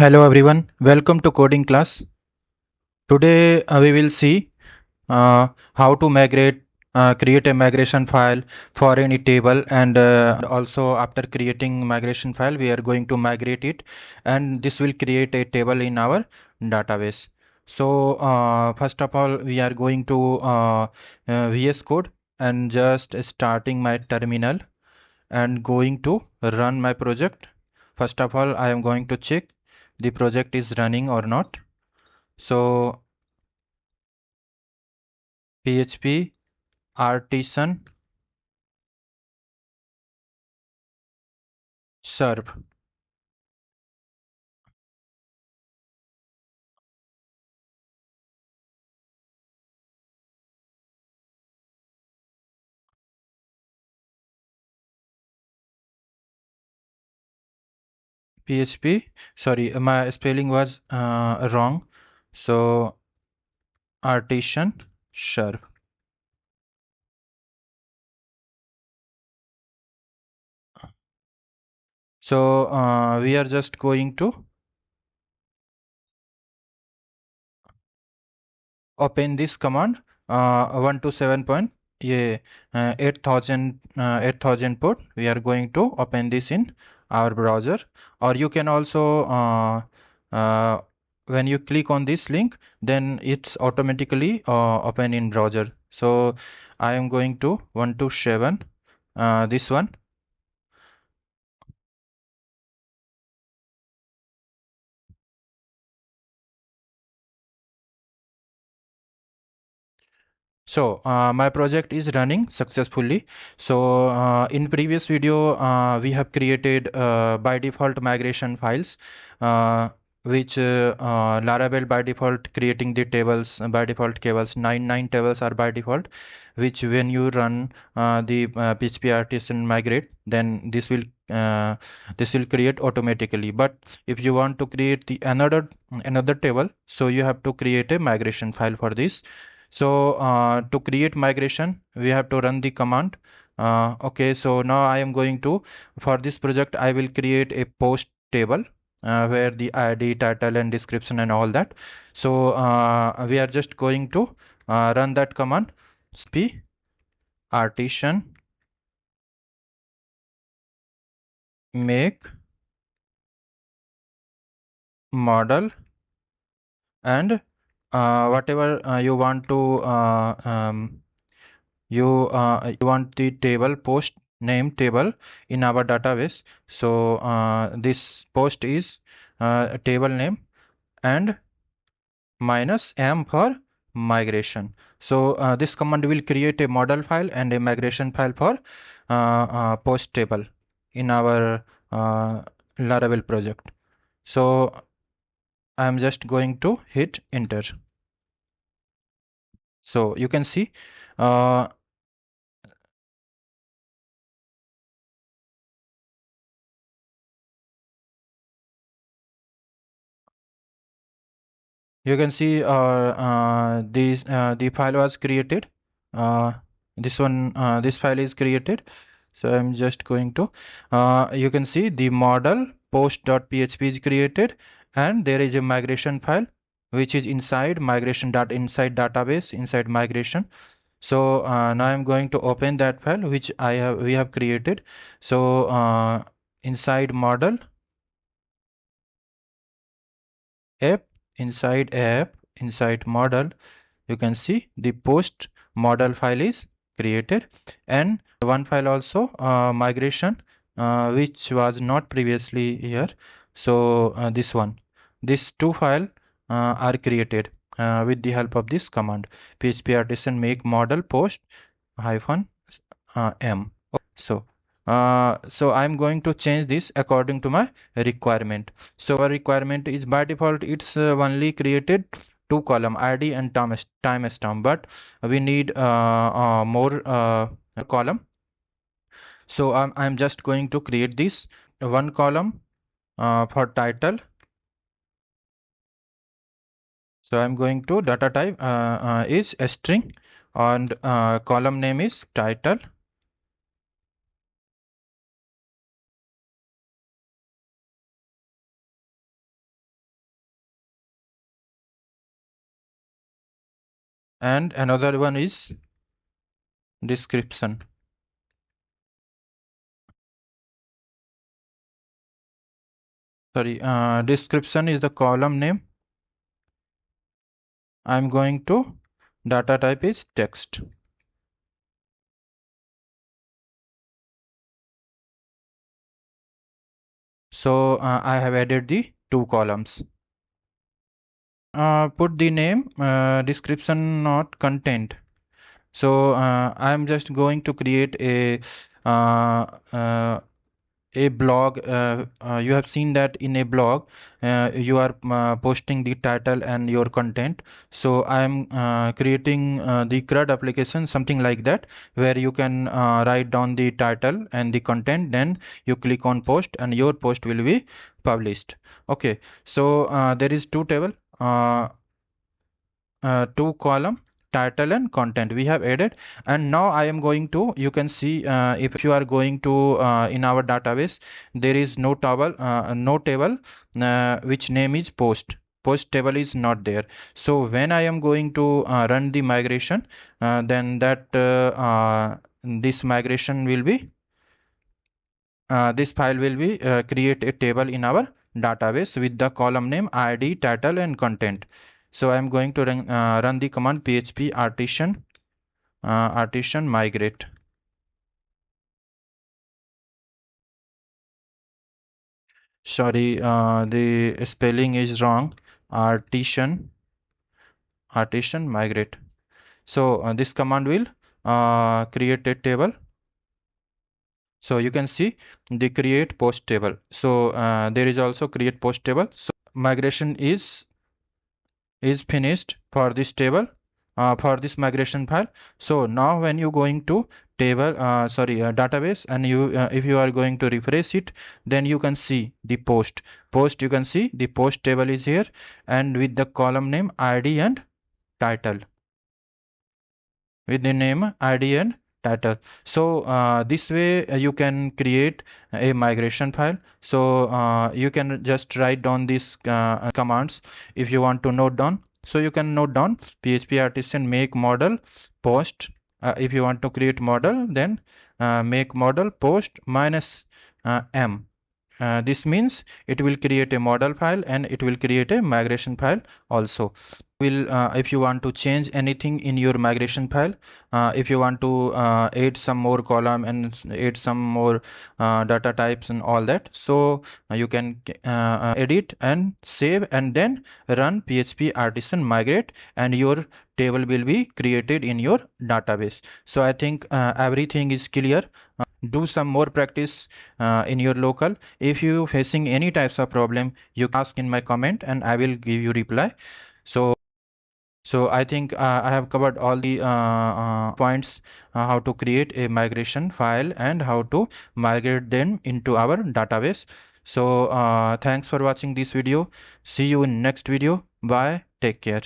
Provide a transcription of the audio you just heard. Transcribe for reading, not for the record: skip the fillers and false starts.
Hello everyone, welcome to coding class. Today we will see how to create a migration file for any table, and also after creating migration file we are going to migrate it, and this will create a table in our database. So first of all we are going to VS Code and just starting my terminal and going to run my project. First of all I am going to check the project is running or not. So PHP artisan serve. PHP, sorry, my spelling was wrong. So artisan serve. So we are just going to open this command 127 point, yeah, 8000 port. We are going to open this in our browser, or you can also uh, when you click on this link then it's automatically open in browser. So I am going to 127 this one. So my project is running successfully. So in previous video we have created by default migration files, which Laravel by default creating the tables by default tables, nine tables are by default, which when you run the PHP artisan migrate, then this will create automatically. But if you want to create the another table, so you have to create a migration file for this. So to create migration we have to run the command. Okay, so now I am going to, for this project I will create a post table where the ID, title and description and all that. So we are just going to run that command, p artisan make model, and whatever you want to you want the table post name table in our database. So this post is table name, and minus m for migration. So this command will create a model file and a migration file for post table in our Laravel project. So I am just going to hit enter. So you can see uh, you can see the file was created. This file is created. So I'm just going to you can see the model post.php is created, and there is a migration file which is inside migration dot inside database inside migration. So now I'm going to open that file which we have created. So inside model app, inside model, you can see the post model file is created, and one file also migration which was not previously here. So these two file are created with the help of this command, php artisan make model post hyphen m. So so I'm going to change this according to my requirement. So our requirement is by default it's only created two column id and timestamp, but we need more column. So I'm just going to create this one column for title. So I'm going to data type is a string, and column name is title. and another one is description. Sorry, description is the column name. I'm going to data type is text. So I have added the two columns. Put the name, description, not content. So I'm just going to create uh, uh, a blog. You have seen that in a blog you are posting the title and your content. So I am creating the CRUD application, something like that, where you can write down the title and the content, then you click on post and your post will be published. Okay, so there is two table, two column, title and content we have added. And now I am going to, you can see, if you are going to in our database, there is no table which name is post table is not there. So when I am going to run the migration, then that this migration will be this file will be create a table in our database with the column name, id, title and content. So I am going to run the command php artisan migrate. Sorry, the spelling is wrong. artisan artisan migrate. So this command will create a table. So you can see the create post table. So there is also create post table. So migration is finished for this table, for this migration file. So now when you going to table, database, and you if you are going to refresh it, then you can see the post, you can see the post table is here, and with the column name, id and title, with the name, id and title. So this way you can create a migration file. So you can just write down these commands if you want to note down. So you can note down php artisan make model post. If you want to create model, then make model post minus m. This means it will create a model file and it will create a migration file also. Will if you want to change anything in your migration file, if you want to add some more column and add some more data types and all that, so you can edit and save and then run php artisan migrate, and your table will be created in your database. So I think everything is clear. Do some more practice in your local. If you facing any types of problem, you can ask in my comment and I will give you reply. So I think I have covered all the points, how to create a migration file and how to migrate them into our database. So thanks for watching this video. See you in next video. Bye, take care.